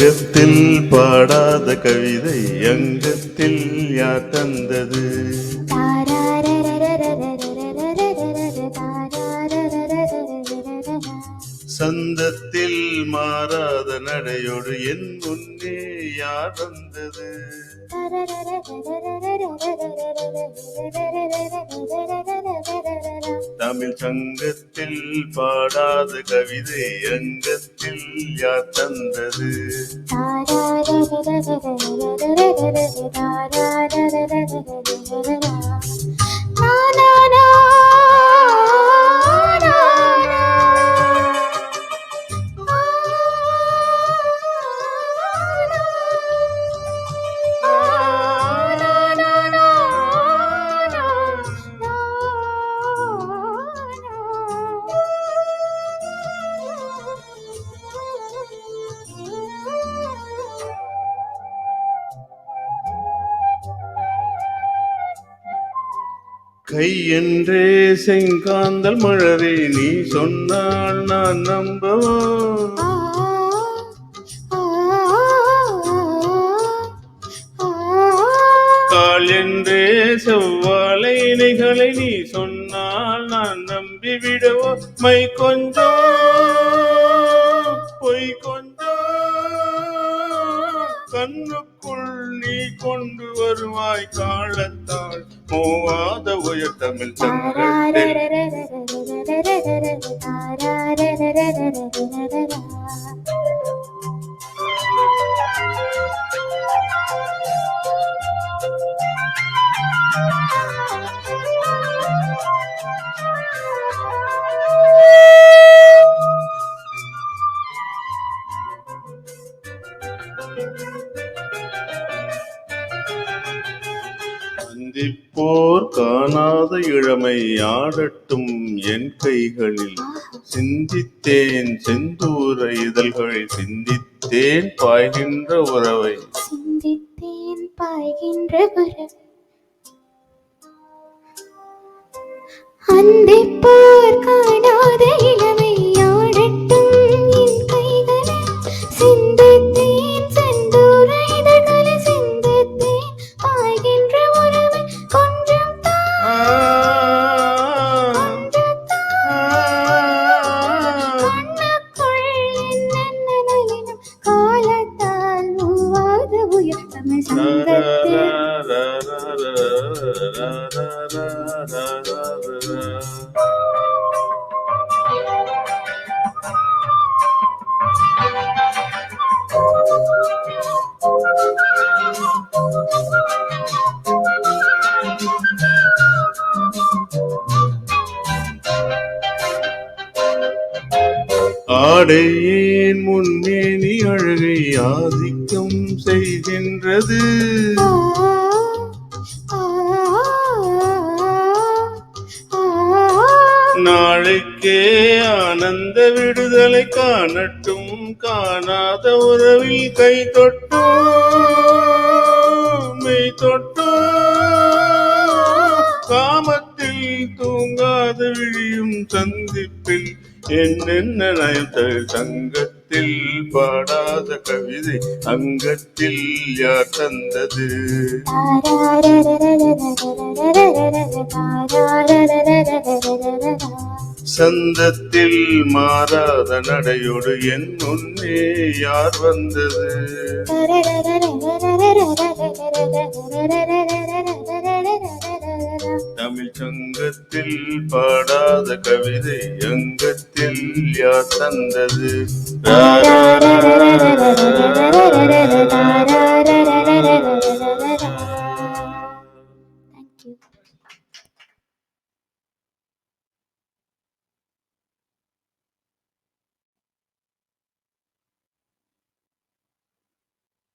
சங்கத்தில் பாடாத கவிதை அங்கத்தில் யார் தந்தது? சந்தத்தில் மாறாத நடையோடு என் முன்னே யார் வந்தது? தமிழ் சங்கத்தில் பாடாத கவிதை அங்கத்தில் யார் தந்தது? கை என்றே செங்காந்தல் மழவே நீ சொன்னால் நான் நம்பவோ? கால் என்றே செவ்வாழை இணைகளை நீ சொன்னால் நான் நம்பிவிடவோ? மை கொஞ்சம் பொய் கொஞ்சம் கண்ணுக்குள் நீ கொண்டு வருவாய் காலத்தால் போவாத உயர் தமிழ் சங்கத்தில். சிந்திப்போர் காணாத இளமை ஆடட்டும் என் கைகளில். சிந்தித்தேன் செந்தூர இதழ்களில் சிந்தித்தேன் பாய்கின்ற உறவை. சிந்தித்தேன் பாய்கின்ற உறவை. அந்திப்போர் காணாத இளமை ஆடட்டும் என் கைகளில். சிந்தித்தேன் செந்தூர இதழ்களில் சிந்தித்தேன் பாய்கின்ற உறவை. கொஞ்சம் கண்ணுக்குள் என்னென்ன நளினம் காலத்தால் மூவாத உயர் தமிழ் சங்கத்தில். ஆடையேன் முன்னே நீ அழகை ஆதிக்கம் செய்கின்றது. நாளைக்கே ஆனந்த விடுதலை காணட்டும் காணாத உறவில் கை தொட்டும் மெய் தொட்டும் காமத்தில் தூங்காத விழியும் சந்திப்பில் என்னென்ன நயத்தல் சங்கத்தில் பாடாத கவிதை அங்கத்தில் யார் தந்தது? சந்தத்தில் மாறாத நடையோடு என் முன்னே யார் வந்தது? தமிழ் சங்கத்தில் பாடாத கவிதை அங்கத்தில் யார் தந்தது?